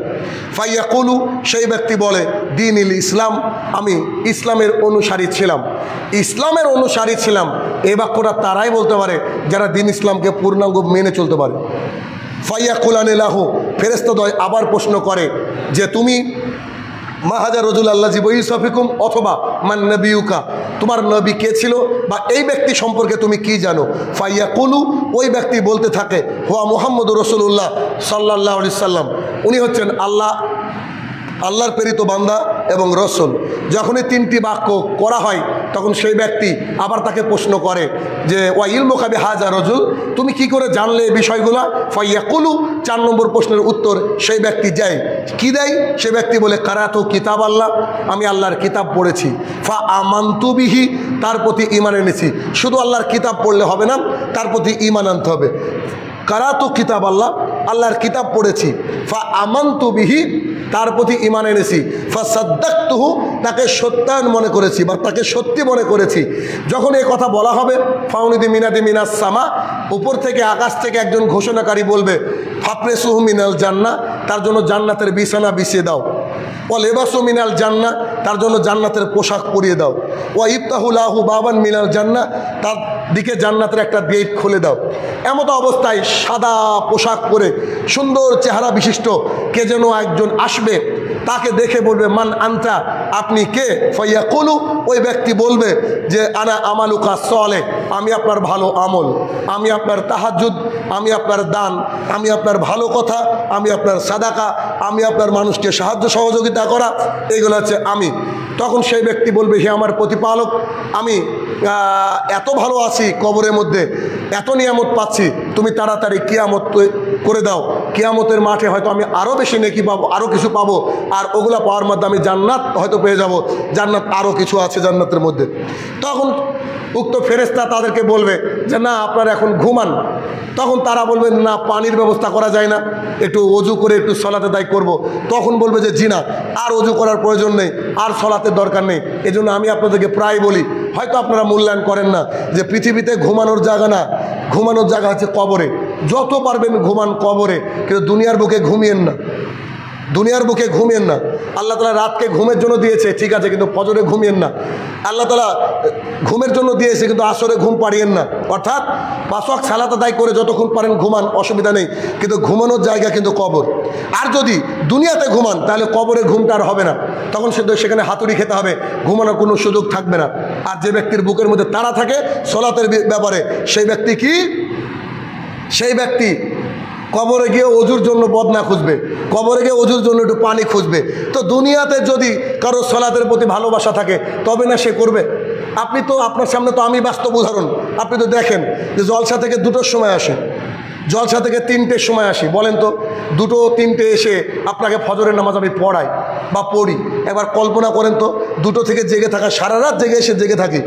ফাইয়াকুলু, সেই ব্যক্তি বলে দীনিল ইসলাম, আমি ইসলামের অনুসারী ছিলাম। ইসলামের অনুসারী ছিলাম, এই বাক্যটা তারাই বলতে পারে যারা দিন ইসলামকে পূর্ণাঙ্গ মেনে চলতে পারে। ফাইয়াকুলানি লাহু, ফেরেশতাদ্বয় আবার প্রশ্ন করে যে তুমি মাহাজা রজুল আল্লাহ জিবইসফিকুম, অথবা মান নবিউকা, তোমার নবী কে ছিল, বা এই ব্যক্তি সম্পর্কে তুমি কি জানো? ফাইয়াকুলু, ওই ব্যক্তি বলতে থাকে হুয়া মুহাম্মদুর রাসূলুল্লাহ সাল্লাল্লাহু আলাইহি সাল্লাম, উনি হচ্ছেন আল্লাহর প্রেরিত বান্দা এবং রসুল। যখনই তিনটি বাক্য করা হয়, তখন সেই ব্যক্তি আবার তাকে প্রশ্ন করে যে ওয়া ইলমুকা বিহাযা রজুল, তুমি কি করে জানলে এই বিষয়গুলো? ফাইয়াকুলু, 4 নম্বর প্রশ্নের উত্তর সেই ব্যক্তি দেয়। কি দেয়? সে ব্যক্তি বলে কারাতু কিতাব আল্লাহ, আমি আল্লাহর কিতাব পড়েছি। ফা আমানতু বিহি, তার প্রতি ঈমান এনেছি। শুধু আল্লাহর কিতাব পড়লে হবে না, তার প্রতি ঈমান আনতে হবে। কারাতু কিতাব আল্লাহ, আল্লাহর কিতাব পড়েছি। ফা আমানতু বিহি, তার প্রতি ঈমান এনেছি, ফাসাদ্দাকতুহু, তাকে সত্যায়ন মনে করেছি বা তাকে সত্যি মনে করেছি। যখন এই কথা বলা হবে, ফাউনিদি মিনাদি মিনাস সামা, উপর থেকে আকাশ থেকে একজন ঘোষণাকারী বলবে, ফাফরেসুহু মিনাল জান্নাহ, তার জন্য জান্নাতের বিছানা বিছিয়ে দাও। ও লেবাসু মিনাল জান্নাহ, তার জন্য জান্নাতের পোশাক পরিয়ে দাও। ও ইফতাহু লাহু বাবান মিনাল জান্নাহ, তার দিকে জান্নাতের একটা গেট খুলে দাও। এমতো অবস্থায় সাদা পোশাক পরে সুন্দর চেহারা বিশিষ্ট কে যেন একজন আসবে, তাকে দেখে বলবে, মান আনতা, আপনি কে? ফায়াকুলু, ওই ব্যক্তি বলবে যে আনা আমালুকা সালেহ, আমি আপনার ভালো আমল, আমি আপনার তাহাজ্জুদ, আমি আপনার দান, আমি আপনার ভালো কথা, আমি আপনার সাদাকা, আমি আপনার মানুষকে সাহায্য সহযোগিতা করা, এইগুলো হচ্ছে আমি। তখন সেই ব্যক্তি বলবে, হে আমার প্রতিপালক, আমি এত ভালো আছি কবরের মধ্যে, এত নিয়ামত পাচ্ছি, তুমি তাড়াতাড়ি কিয়ামত করে দাও। কিয়ামতের মাঠে হয়তো আমি আরও বেশি নেকি পাবো, আরও কিছু পাবো, আর ওগুলা পাওয়ার মধ্যে আমি জান্নাত হয়তো পেয়ে যাব, জান্নাত আরও কিছু আছে জান্নাতের মধ্যে। তখন উক্ত ফেরেশতা তাদেরকে বলবে যে না, আপনারা এখন ঘুমান। তখন তারা বলবে, না, পানির ব্যবস্থা করা যায় না, একটু অজু করে একটু সলাতে দায় করব। তখন বলবে যে জি না, আর অজু করার প্রয়োজন নেই, আর সলাতের দরকার নেই। এজন্য আমি আপনাদেরকে প্রায় বলি, হয়তো আপনারা মূল্যায়ন করেন না, যে পৃথিবীতে ঘুমানোর জায়গা না, ঘুমানোর জায়গা হচ্ছে কবরে। যত পারবেন ঘুমান কবরে, কিন্তু দুনিয়ার বুকে ঘুমিয়েন না, দুনিয়ার বুকে ঘুমিয়েন না। আল্লাহ তাআলা রাতকে ঘুমের জন্য দিয়েছে, ঠিক আছে, কিন্তু ফজরে ঘুমিয়েন না। আল্লাহ তাআলা ঘুমের জন্য দিয়েছে, কিন্তু আসরে ঘুম পাড়িয়েন না। অর্থাৎ 5 ওয়াক্ত সালাত আদায় করে যতক্ষণ পারেন ঘুমান, অসুবিধা নেই, কিন্তু ঘুমানোর জায়গা কিন্তু কবর। আর যদি দুনিয়াতে ঘুমান, তাহলে কবরের ঘুমটা আর হবে না, তখন সেখানে হাতুড়ি খেতে হবে, ঘুমানোর কোনো সুযোগ থাকবে না। আর যে ব্যক্তির বুকের মধ্যে তাড়া থাকে সলাতের ব্যাপারে, সেই ব্যক্তি কি? সেই ব্যক্তি কবরে গিয়ে অজুর জন্য বদনা খুঁজবে, কবরে গিয়ে অজুর জন্য একটু পানি খুঁজবে। তো দুনিয়াতে যদি কারো সলাতের প্রতি ভালোবাসা থাকে, তবে না সে করবে। আপনি তো, আপনার সামনে তো আমি বাস্তব উদাহরণ, আপনি তো দেখেন যে জলসা থেকে 2টোর সময় আসে, জলসা থেকে 3টের সময় আসি, বলেন তো 2টো 3টে এসে আপনাকে ফজরের নামাজ আমি পড়াই বা পড়ি। এবার কল্পনা করেন তো, 2টো থেকে জেগে থাকা, সারা রাত জেগে থাকি,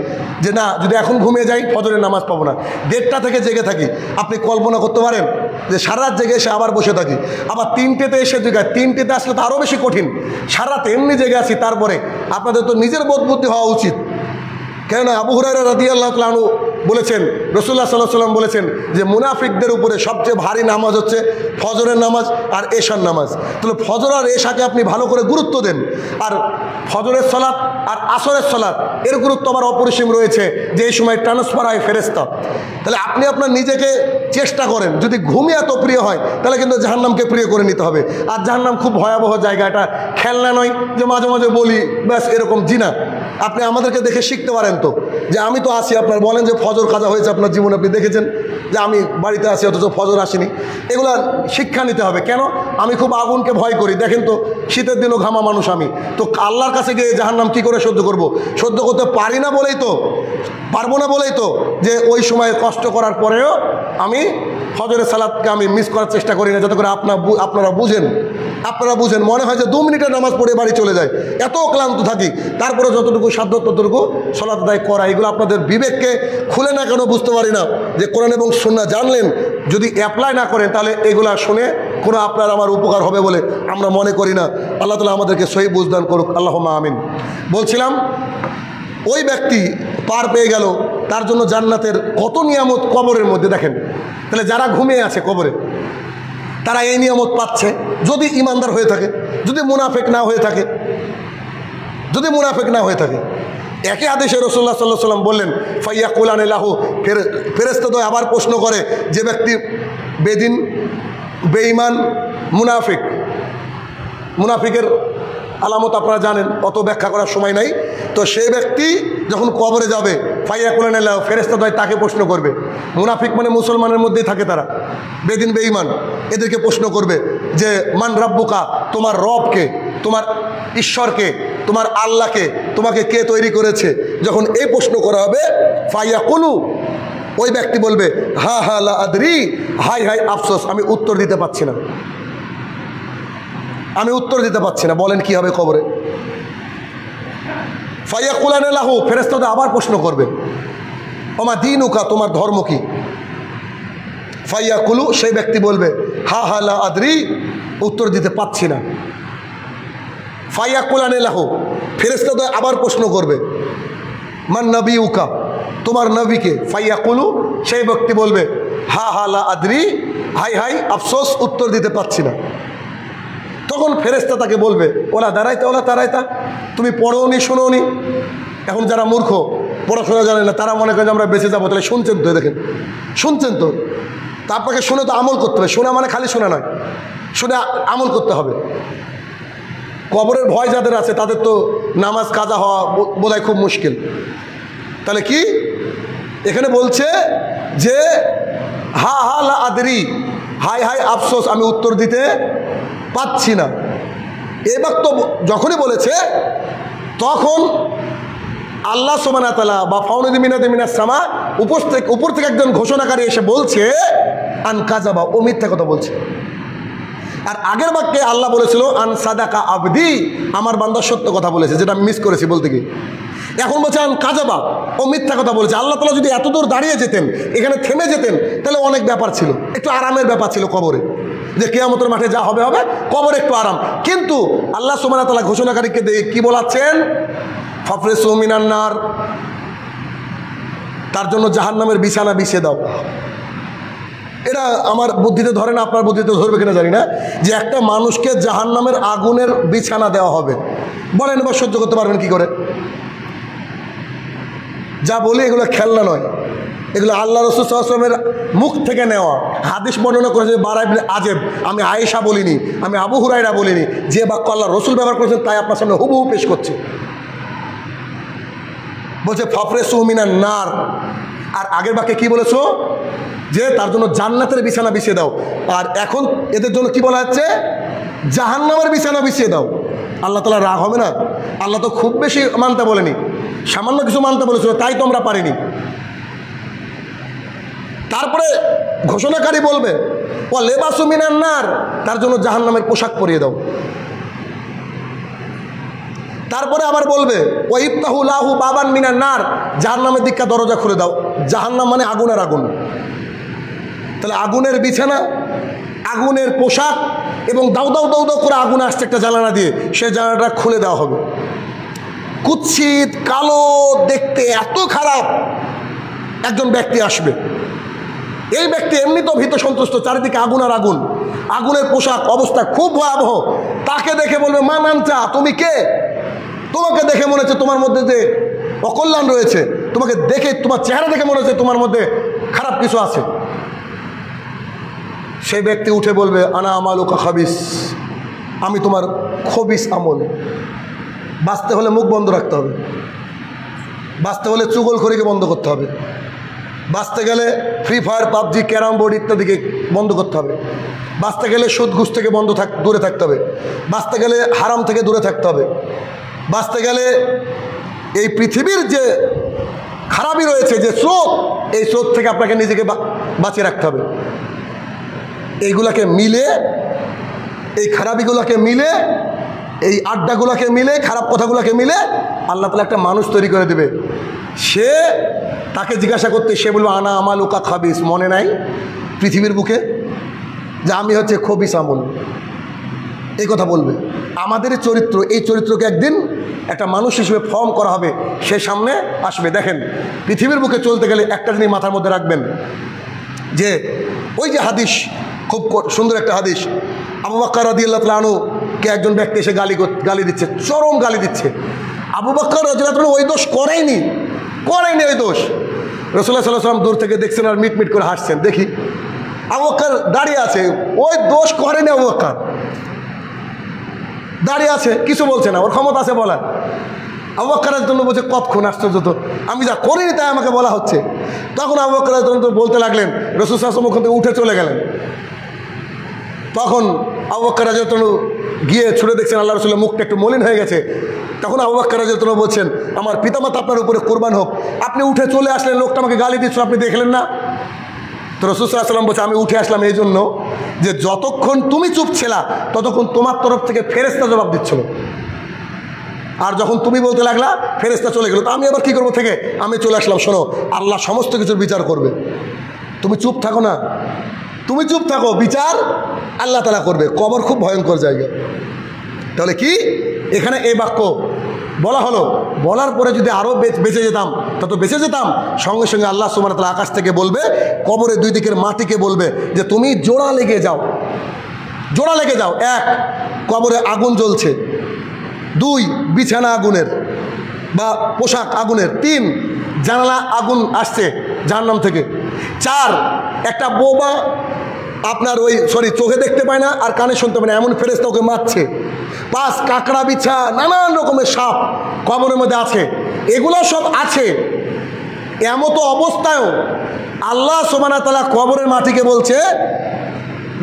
যে না, যদি এখন ঘুমিয়ে যাই ফজরের নামাজ পাবো না। 1:30টা থেকে জেগে থাকি, আপনি কল্পনা করতে পারেন যে সারা রাত জেগে এসে আবার বসে থাকি। আবার 3টেতে এসে জেগায়, 3টেতে আসলে তো আরও বেশি কঠিন। সারা রাত এমনি জেগে আসি। তারপরে আপনাদের তো নিজের বোধ বুদ্ধি হওয়া উচিত। কেননা আবু হুরায়রা রাদিয়াল্লাহু তাআলা আনহু বলেছেন, রাসূলুল্লাহ সাল্লাল্লাহু আলাইহি ওয়াসাল্লাম বলেছেন যে মুনাফিকদের উপরে সবচেয়ে ভারী নামাজ হচ্ছে ফজরের নামাজ আর এশার নামাজ। তাহলে ফজর আর এশাকে আপনি ভালো করে গুরুত্ব দেন। আর ফজরের সালাত আর আসরের সালাত, এর গুরুত্ব আবার অপরিসীম রয়েছে, যে এই সময় ট্রান্সফার হয় ফেরেশতা। তাহলে আপনি আপনার নিজেকে চেষ্টা করেন, যদি ঘুমই এত প্রিয় হয়, তাহলে কিন্তু জাহান্নামকে প্রিয় করে নিতে হবে। আর জাহান্নাম খুব ভয়াবহ জায়গা, এটা খেলনা নয় যে মাঝে মাঝে বলি ব্যাস এরকম। জি না, আপনি আমাদেরকে দেখে শিখতে পারেন তো, যে আমি তো আসি, আপনার বলেন যে ফজর কাজা হয়েছে আপনার জীবনে, আপনি দেখেছেন যে আমি বাড়িতে আসি অথচ ফজর আসেনি। এগুলা শিক্ষা নিতে হবে। কেন? আমি খুব আগুনকে ভয় করি, দেখেন তো, শীতের দিনও ঘামা মানুষ আমি, তো আল্লাহর কাছে গিয়ে জাহান্নাম কী করে সহ্য করব? সহ্য করতে পারি না বলেই তো, পারবো না বলেই তো, যে ওই সময় কষ্ট করার পরেও আমি ফজরের সালাতকে আমি মিস করার চেষ্টা করি না, যাতে করে আপনারা বুঝেন। মনে হয় যে 2 মিনিটের নামাজ পড়ে বাড়ি চলে যায়, এত ক্লান্ত থাকি, তারপরে যতটুকু সাধ্য ততটুকু সালাত আদায় করা। এগুলো আপনাদের বিবেককে খুলে না কেন বুঝতে পারি না, যে কোরআন এবং সুন্নাহ জানলেন, যদি অ্যাপ্লাই না করেন, তাহলে এগুলা শুনে কোনো আপনার আমার উপকার হবে বলে আমরা মনে করি না। আল্লাহ তাআলা আমাদেরকে সহি বুঝদান করুক, আল্লাহুম্মা আমিন। বলছিলাম, ওই ব্যক্তি পার পেয়ে গেল, তার জন্য জান্নাতের কত নিয়ামত কবরের মধ্যে। দেখেন, তাহলে যারা ঘুমিয়ে আছে কবরে, তারা এই নিয়ামত পাচ্ছে, যদি ইমানদার হয়ে থাকে, যদি মুনাফিক না হয়ে থাকে। একই হাদিসে রাসূলুল্লাহ সাল্লাল্লাহু আলাইহি ওয়াসাল্লাম বললেন, ফায়াকুলান লাহু, ফেরেশতাদ্বয় আবার প্রশ্ন করে, যে ব্যক্তি বেদিন, বেঈমান, মুনাফিকের আলামত আপনারা জানেন, অত ব্যাখ্যা করার সময় নাই। তো সেই ব্যক্তি যখন কবরে যাবে, ফায়াকুলান লাহু, ফেরেশতাদ্বয় তাকে প্রশ্ন করবে। মুনাফিক মানে মুসলমানের মধ্যেই থাকে তারা, বেদিন বেঈমান, এদেরকে প্রশ্ন করবে যে মান রাব্বুকা, তোমার রবকে, তোমার ঈশ্বরকে, তোমার আল্লাহকে, তোমাকে কে তৈরি করেছে? যখন এই প্রশ্ন করা হবে, ফায়াকুলু, ওই ব্যক্তি বলবে, হা হা লা আদরি, হাই হাই আফসোস, আমি উত্তর দিতে পারছি না। বলেন কি হবে কবরে? ফায়াকুলান লাহু, ফেরেশতারা আবার প্রশ্ন করবে, ওমা দীনুকা, তোমার ধর্ম কি? ফায়াকুলু, সেই ব্যক্তি বলবে, হা হা লা আদরি, উত্তর দিতে পারছি না। ফায়াকুলানে লাহু, ফেরেশতা তো আবার প্রশ্ন করবে, মান নবিউকা, তোমার নবীকে? ফায়াকুলু, সেই ব্যক্তি বলবে হা হা লা আদরি, হাই হাই আফসোস, উত্তর দিতে পারছি না। তখন ফেরেশতা তাকে বলবে ওলা দাঁড়াইতা, তুমি পড়োনি শোনোনি। এখন যারা মূর্খ, পড়াশোনা জানে না, তারা মনে করে যে আমরা বেঁচে যাবো। তাহলে শুনছেন তো, দেখেন শুনছেন তো, তা আপনাকে শুনে তো আমল করতে হবে। শোনা মানে খালি শোনা নয়, শুনে আমল করতে হবে। কবরের ভয় যাদের আছে তাদের তো নামাজ কাজা হওয়া বোধহয় খুব মুশকিল। তাহলে কি এখানে বলছে যে হা হা লা আদরি, হাই হাই আফসোস, আমি উত্তর দিতে পাচ্ছি না। এবার তো যখনই বলেছে তখন আল্লাহ সুবহানাহু ওয়া তাআলা বা ফাউনিদি মিনাদি মিনাস সামা, উপর থেকে একজন ঘোষণাকারী এসে বলছে আন কাযাবা, ও মিথ্যা কথা বলছে। আর আগের বাক্যে আল্লাহ বলেছিল আন সাদাকা আবদি, আমার বান্দা সত্য কথা বলেছে, যেটা আমি মিস করেছি বলতে গিয়ে। এখন বলছে আন কাযাবা, ও মিথ্যা কথা বলেছে। আল্লাহ তাআলা যদি এত দূর দাঁড়িয়ে যেতেন, এখানে থেমে যেতেন, তাহলে অনেক ব্যাপার ছিল, একটু আরামের ব্যাপার ছিল কবরে, যে কিয়ামতের মাঠে যা হবে হবে, কবরে একটু আরাম। কিন্তু আল্লাহ সুবহানাহু ওয়া তাআলা ঘোষণাকারীকে দিয়ে কি বলাচ্ছেন? ফাফরিসু মিনান নার, তার জন্য জাহান্নামের বিছানা বিছিয়ে দাও। এটা আমার বুদ্ধিতে ধরে না, আপনার বুদ্ধিতে ধরবে কিনা জানি না, যে একটা মানুষকে জাহান্নামের আগুনের বিছানা দেওয়া হবে। বলেন এবার সহ্য করতে পারবেন কি করে? যা বলি এগুলো খেলনা নয়, এগুলো আল্লাহ রাসূল সাল্লাল্লাহু আলাইহি ওয়াসাল্লামের মুখ থেকে নেওয়া। হাদিস বর্ণনা করেছে বারা ইবনে আজেব, আমি আয়েশা বলিনি, আমি আবু হুরায়রা বলিনি। যে বাক্য আল্লাহ রাসূল ব্যবহার করেছেন তাই আপনার সামনে হুবহু পেশ করছি। বলছে ফাফরিসু মিনান নার, আর আগের বাক্যে কি বলেছো? যে তার জন্য জান্নাতের বিছানা বিছিয়ে দাও। আর এখন এদের জন্য কি বলা হচ্ছে? জাহান্নামের বিছানা বিছিয়ে দাও। আল্লাহ তাআলা রাগ হবে না? আল্লাহ তো খুব বেশি মানতে বলেনি, সামান্য কিছু মানতে বলেছিল, তাই তো আমরা পারিনি। তারপরে ঘোষণাকারী বলবে ও লেবাসু মিনান নার, তার জন্য জাহান্নামের পোশাক পরিয়ে দাও। তারপরে আবার বলবে ও ইফতাহু লাহু বাবান মিনান নার, জাহান্নামের দিকটা দরজা খুলে দাও। জাহান্নাম মানে আগুনের আগুন। তাহলে আগুনের বিছানা, আগুনের পোশাক, এবং দাউ দাউ দাউ দাউ করে আগুন আসছে একটা জানালা দিয়ে, সেই জানালাটা খুলে দেওয়া হবে। কুৎসিত কালো দেখতে, এত খারাপ একজন ব্যক্তি আসবে। এই ব্যক্তি এমনি তো ভীত সন্তুষ্ট, চারিদিকে আগুন আর আগুন, আগুনের পোশাক, অবস্থা খুব ভয়াবহ। তাকে দেখে বলবে মা নামচা, তুমি কে? তোমাকে দেখে মনে হচ্ছে তোমার মধ্যে যে অকল্যাণ রয়েছে, তোমাকে দেখে, তোমার চেহারা দেখে মনে হচ্ছে তোমার মধ্যে খারাপ কিছু আছে। সেই ব্যক্তি উঠে বলবে আনা আমালুকা খাবিস, আমি তোমার খবিস আমল। বাঁচতে হলে মুখ বন্ধ রাখতে হবে, বাঁচতে হলে চুগলখড়িকে বন্ধ করতে হবে, বাঁচতে গেলে free fire, PUBG, carrom board ইত্যাদিকে বন্ধ করতে হবে, বাঁচতে গেলে সুদ ঘুষ থেকে দূরে থাকতে হবে, বাঁচতে গেলে হারাম থেকে দূরে থাকতে হবে, বাঁচতে গেলে এই পৃথিবীর যে খারাপই রয়েছে, যে স্রোত, এই স্রোত থেকে আপনাকে নিজেকে বাঁচিয়ে রাখতে হবে। এইগুলাকে মিলে, এই খারাপিগুলোকে মিলে, এই আড্ডাগুলোকে মিলে, খারাপ কথাগুলোকে মিলে আল্লাহ তাআলা একটা মানুষ তৈরি করে দেবে। সে, তাকে জিজ্ঞাসা করতে, সে বলবে আনা আমালুকা খাবিস, মনে নাই পৃথিবীর বুকে যে আমি হচ্ছে খবিস আমল, এই কথা বলবে। আমাদের চরিত্র, এই চরিত্রকে একদিন একটা মানুষ হিসেবে ফর্ম করা হবে, সে সামনে আসবে। দেখেন পৃথিবীর বুকে চলতে গেলে একটা জিনিস মাথার মধ্যে রাখবেন, যে ওই যে হাদিস, খুব সুন্দর একটা হাদিস, আবু বকর রাদিয়াল্লাহু তাআলা আনহু কে একজন ব্যক্তি এসে গালি দিচ্ছে, চরম গালি দিচ্ছে। আবু বকর রাদিয়াল্লাহু তাআলা ওই দোষ করেনি ওই দোষ। রাসূলুল্লাহ সাল্লাল্লাহু আলাইহি ওয়াসাল্লাম দূর থেকে দেখছেন আর মিটমিট করে হাসছেন। দেখি আবু বকর দাঁড়িয়ে আছে, ওই দোষ করেনি। আবু বকর দাঁড়িয়ে আছে, কিছু বলছে না, ওর ক্ষমতা আছে বলার। আবু বকরের জন্য বলছে কতক্ষণ, আশ্চর্য তো, আমি যা করিনি তাই আমাকে বলা হচ্ছে। তখন আবু বকরের জন্য বলতে লাগলেন, রাসূল সাল্লাল্লাহু আলাইহি ওয়াসাল্লাম ওখান থেকে উঠে চলে গেলেন। তখন আবু বকর রাদিয়াল্লাহু আনহু গিয়ে ছুঁড়ে দেখছেন আল্লাহ রাসূলের মুখটা একটু মলিন হয়ে গেছে। তখন আবু বকর রাদিয়াল্লাহু আনহু বলছেন আমার পিতামাতা আপনার উপরে কোরবান হোক, আপনি উঠে চলে আসলেন, লোকটা আমাকে গালি দিচ্ছিল, আপনি দেখলেন না? তো রাসূল সাল্লাল্লাহু আলাইহি ওয়াসাল্লাম বলছে আমি উঠে আসলাম এই জন্য যে যতক্ষণ তুমি চুপ ছিলা ততক্ষণ তোমার তরফ থেকে ফেরেশতা জবাব দিচ্ছিল, আর যখন তুমি বলতে লাগলা ফেরেশতা চলে গেল। তো আমি আবার কী করবো থেকে আমি চলে আসলাম। শোনো, আল্লাহ সমস্ত কিছুর বিচার করবে, তুমি চুপ থাকো না, তুমি চুপ থাকো, বিচার আল্লাহ তাআলা করবে। কবর খুব ভয়ঙ্কর জায়গা। তাহলে কি এখানে এই বাক্য বলা হলো, বলার পরে যদি আরও বেঁচে যেতাম তত বেঁচে যেতাম। সঙ্গে সঙ্গে আল্লাহ সুবহানাহু ওয়া তাআলা আকাশ থেকে বলবে, কবরের দুই দিকের মাটিকে বলবে যে তুমি জোড়া লেগে যাও, জোড়া লেগে যাও। 1, কবরে আগুন জ্বলছে। 2, বিছানা আগুনের বা পোশাক আগুনের। 3, জানালা আগুন আসছে জাহান্নাম থেকে। 4, একটা বোবা আপনার চোখে দেখতে পায় না আর কানে শুনতে পায় না, এমন ফেরেশতা ওকে মারছে। 5, কাঁকড়া বিছা নানান রকমের সাপ কবরের মধ্যে আছে। এগুলো সব আছে, এমতো অবস্থায়ও আল্লাহ সুবহানাহু ওয়া তাআলা কবরের মাটিকে বলছে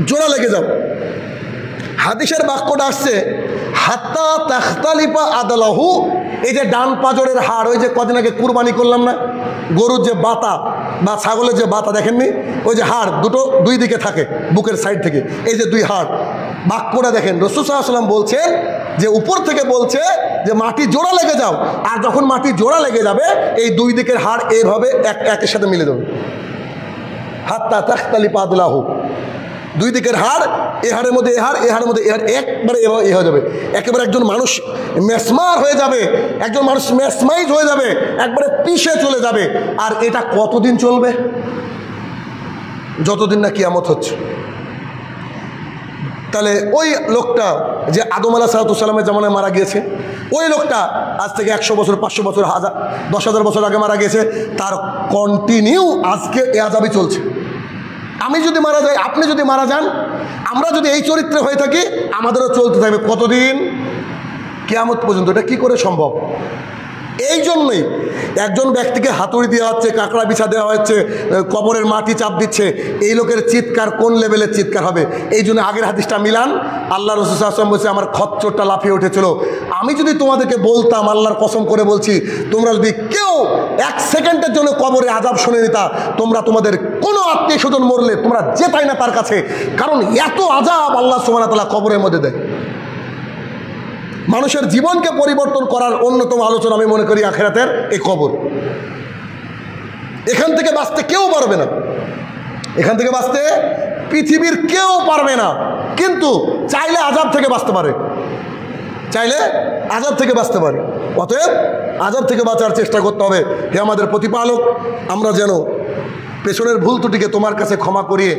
জোড়া লেগে যাও। হাদিসের বাক্যটা আসছে হাত্তা তাখতালিফা আদলাহু, এই যে ডান পাজরের হাড়, ওই যে কদিন আগে কুরবানি করলাম না, গরুর যে বাতা বা ছাগলের যে বাতা দেখেননি, ওই যে হাড় দুটো দুই দিকে থাকে বুকের সাইড থেকে, এই যে 2 হাড়। বাক্যটা দেখেন, রাসূল সাল্লাল্লাহু আলাইহি ওয়াসাল্লাম বলছেন যে উপর থেকে বলছে যে মাটি জোড়া লেগে যাও, আর যখন মাটি জোড়া লেগে যাবে এই 2 দিকের হাড় এইভাবে একের সাথে মিলে যাবে। হাত্তা তাখতালিফা আদলাহু, 2 দিকের হাড়, এ হাড়ের মধ্যে এ হাড়, এ হাড়ের মধ্যে এ হাড়, একবারে এ হয়ে যাবে। একেবারে একজন মানুষ মেসমার হয়ে যাবে, একজন মানুষ মেসমাইজ হয়ে যাবে, একবারে পিষে চলে যাবে। আর এটা কতদিন চলবে? যতদিন না কিয়ামত হচ্ছে। তাহলে ওই লোকটা যে আদম আলাইহিস সালামের জামানায় মারা গিয়েছে, ওই লোকটা আজ থেকে 100 বছর, 500 বছর, 10,000 বছর আগে মারা গিয়েছে, তার কন্টিনিউ আজকে এ আযাবই চলছে। আমি যদি মারা যাই, আপনি যদি মারা যান, আমরা যদি এই চরিত্রে হয়ে থাকি, আমাদেরও চলতে থাকবে কতদিন? কিয়ামত পর্যন্ত। এটা কি করে সম্ভব? এই জন্যই একজন ব্যক্তিকে হাতুড়ি দেওয়া হচ্ছে, কাঁকড়া বিছা দেওয়া হচ্ছে, কবরের মাটি চাপ দিচ্ছে, এই লোকের চিৎকার কোন লেভেলের চিৎকার হবে? এই জন্য আগের হাদিসটা মিলান। আল্লাহ রাসূল সাল্লাল্লাহু আলাইহি ওয়াসাল্লাম বলছে আমার খচ্চরটা লাফিয়ে উঠেছিল। আমি যদি তোমাদেরকে বলতাম, আল্লাহর কসম করে বলছি, তোমরা যদি কেউ 1 সেকেন্ডের জন্য কবরে আযাব শুনে নিতা, তোমরা তোমাদের কোনো আত্মীয় স্বজন মরলে তোমরা যেতাই না তার কাছে। কারণ এত আযাব আল্লাহ সুবহানাহু ওয়া তাআলা কবরের মধ্যে দেয়। মানুষের জীবনকে পরিবর্তন করার অন্যতম আলোচনা আমি মনে করি আখিরাতের এই কবর। এখান থেকে বাঁচতে কেউ পারবে না, এখান থেকে বাঁচতে পৃথিবীর কেউ পারবে না, কিন্তু চাইলে আযাব থেকে বাঁচতে পারে, চাইলে আযাব থেকে বাঁচতে পারে। অতএব আযাব থেকে বাঁচার চেষ্টা করতে হবে। হে আমাদের প্রতিপালক, আমরা যেন পেছনের ভুল ত্রুটিকে তোমার কাছে ক্ষমা করিয়ে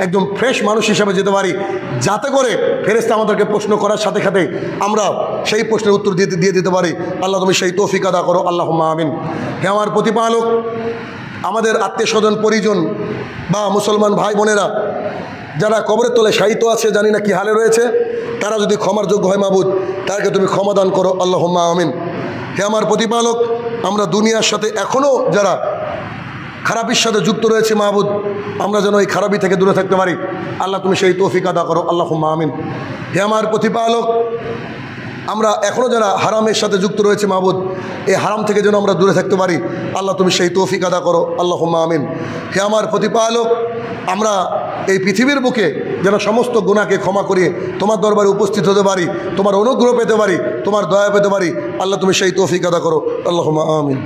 একদম ফ্রেশ মানুষ হিসাবে যেতে পারি, যাতে করে ফেরেশতা আমাদেরকে প্রশ্ন করার সাথে সাথে আমরা সেই প্রশ্নের উত্তর দিয়ে দিতে পারি। আল্লাহ তুমি সেই তৌফিক আদা করো, আল্লাহুম্মা আমিন। হে আমার প্রতিপালক, আমাদের আত্মীয় স্বজন পরিজন বা মুসলমান ভাই বোনেরা যারা কবরের তলে শায়িত আছে, জানি না কি হালে রয়েছে, তারা যদি ক্ষমার যোগ্য হয় মাবুদ, তাদেরকে তুমি ক্ষমা দান করো, আল্লাহুম্মা আমিন। হে আমার প্রতিপালক, আমরা দুনিয়ার সাথে এখনও যারা খারাপির সাথে যুক্ত রয়েছে মাহবুদ, আমরা যেন এই খারাপি থেকে দূরে থাকতে পারি। আল্লাহ তুমি সেই তৌফিক আদা করো, আল্লাহুম্মা আমিন। হে আমার প্রতিপালক, আমরা এখনও যারা হারামের সাথে যুক্ত রয়েছে মাহবুদ, এই হারাম থেকে যেন আমরা দূরে থাকতে পারি। আল্লাহ তুমি সেই তৌফিক আদা করো, আল্লাহুম্মা আমিন। হে আমার প্রতিপালক, আমরা এই পৃথিবীর বুকে যেন সমস্ত গুনাহকে ক্ষমা করিয়ে তোমার দরবারে উপস্থিত হতে পারি, তোমার অনুগ্রহ পেতে পারি, তোমার দয়া পেতে পারি। আল্লাহ তুমি সেই তৌফিক আদা করো, আল্লাহুম্মা আমিন।